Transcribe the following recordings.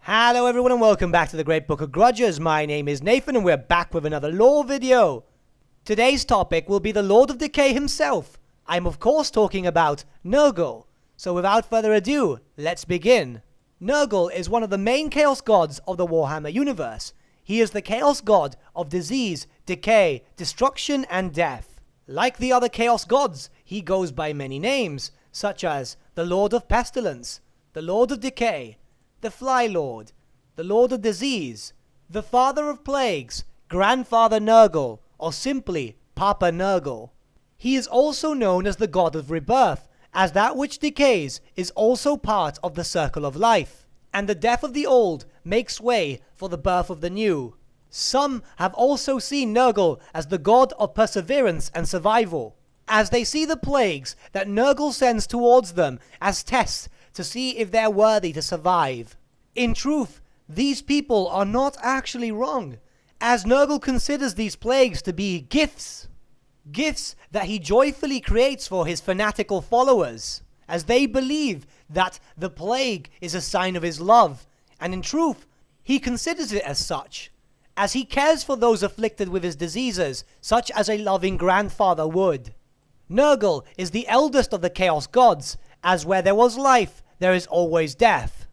Hello everyone and welcome back to the Great Book of Grudges. My name is Nathan and we're back with another lore video. Today's topic will be the Lord of Decay himself. I'm of course talking about Nurgle. So without further ado, let's begin. Nurgle is one of the main chaos gods of the Warhammer universe. He is the chaos god of disease, decay, destruction and death. Like the other chaos gods, he goes by many names, such as the Lord of Pestilence, the Lord of Decay, the Fly Lord, the Lord of Disease, the Father of Plagues, Grandfather Nurgle, or simply Papa Nurgle. He is also known as the God of Rebirth, as that which decays is also part of the circle of life, and the death of the old makes way for the birth of the new. Some have also seen Nurgle as the god of perseverance and survival, as they see the plagues that Nurgle sends towards them as tests to see if they're worthy to survive. In truth, these people are not actually wrong, as Nurgle considers these plagues to be gifts. Gifts that he joyfully creates for his fanatical followers, as they believe that the plague is a sign of his love, and in truth, he considers it as such, as he cares for those afflicted with his diseases, such as a loving grandfather would. Nurgle is the eldest of the Chaos Gods, as where there was life, there is always death.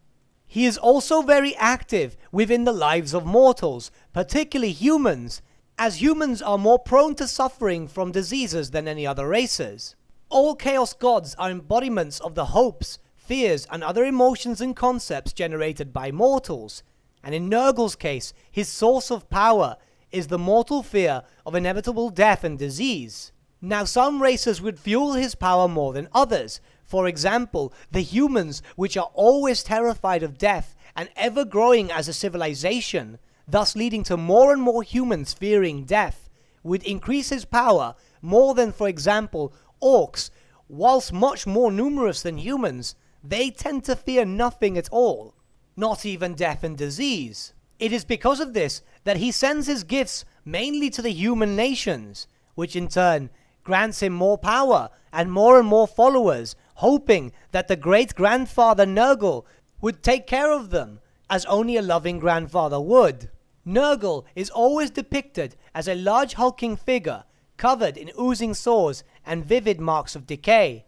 He is also very active within the lives of mortals, particularly humans, as humans are more prone to suffering from diseases than any other races. All Chaos Gods are embodiments of the hopes, fears, and other emotions and concepts generated by mortals, and in Nurgle's case, his source of power is the mortal fear of inevitable death and disease. Now, some races would fuel his power more than others. For example, the humans, which are always terrified of death and ever growing as a civilization, thus leading to more and more humans fearing death, would increase his power more than, for example, orcs. Whilst much more numerous than humans, they tend to fear nothing at all, not even death and disease. It is because of this that he sends his gifts mainly to the human nations, which in turn grants him more power and more followers, hoping that the great-grandfather Nurgle would take care of them, as only a loving grandfather would. Nurgle is always depicted as a large hulking figure, covered in oozing sores and vivid marks of decay.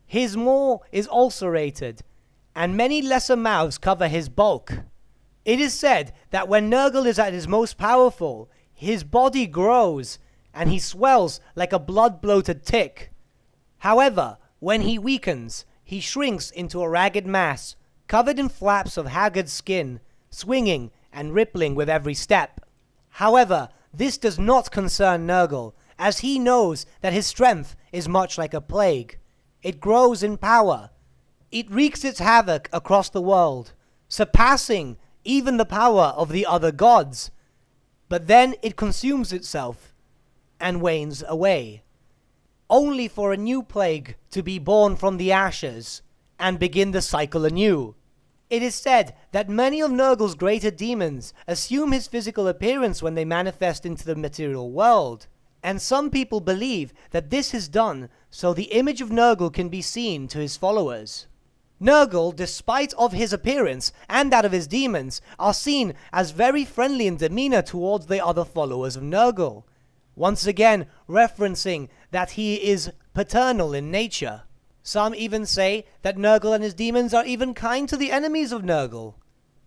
His maw is ulcerated, and many lesser mouths cover his bulk. It is said that when Nurgle is at his most powerful, his body grows, and he swells like a blood-bloated tick. However, when he weakens, he shrinks into a ragged mass, covered in flaps of haggard skin, swinging and rippling with every step. However, this does not concern Nurgle, as he knows that his strength is much like a plague. It grows in power. It wreaks its havoc across the world, surpassing even the power of the other gods. But then it consumes itself and wanes away, only for a new plague to be born from the ashes and begin the cycle anew. It is said that many of Nurgle's greater demons assume his physical appearance when they manifest into the material world, and some people believe that this is done so the image of Nurgle can be seen to his followers. Nurgle, despite of his appearance and that of his demons, are seen as very friendly in demeanor towards the other followers of Nurgle, once again referencing that he is paternal in nature. Some even say that Nurgle and his demons are even kind to the enemies of Nurgle,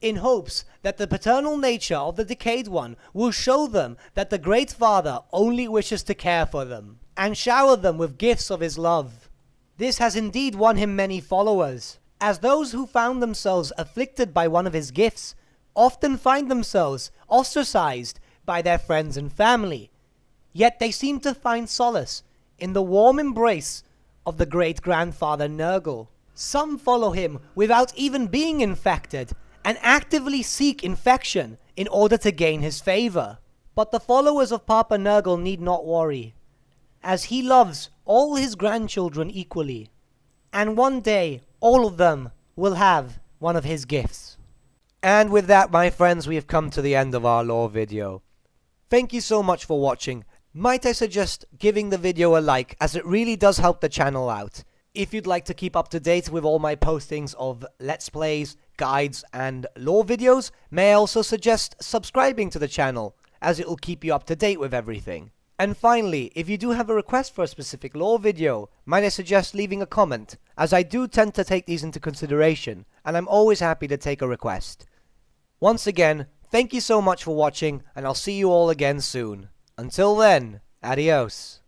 in hopes that the paternal nature of the Decayed One will show them that the Great Father only wishes to care for them, and shower them with gifts of his love. This has indeed won him many followers, as those who found themselves afflicted by one of his gifts often find themselves ostracized by their friends and family, yet they seem to find solace in the warm embrace of the great-grandfather Nurgle. Some follow him without even being infected, and actively seek infection in order to gain his favor. But the followers of Papa Nurgle need not worry, as he loves all his grandchildren equally, and one day all of them will have one of his gifts. And with that, my friends, we have come to the end of our lore video. Thank you so much for watching. Might I suggest giving the video a like, as it really does help the channel out. If you'd like to keep up to date with all my postings of Let's Plays, guides, and lore videos, may I also suggest subscribing to the channel, as it will keep you up to date with everything. And finally, if you do have a request for a specific lore video, might I suggest leaving a comment, as I do tend to take these into consideration, and I'm always happy to take a request. Once again, thank you so much for watching, and I'll see you all again soon. Until then, adios.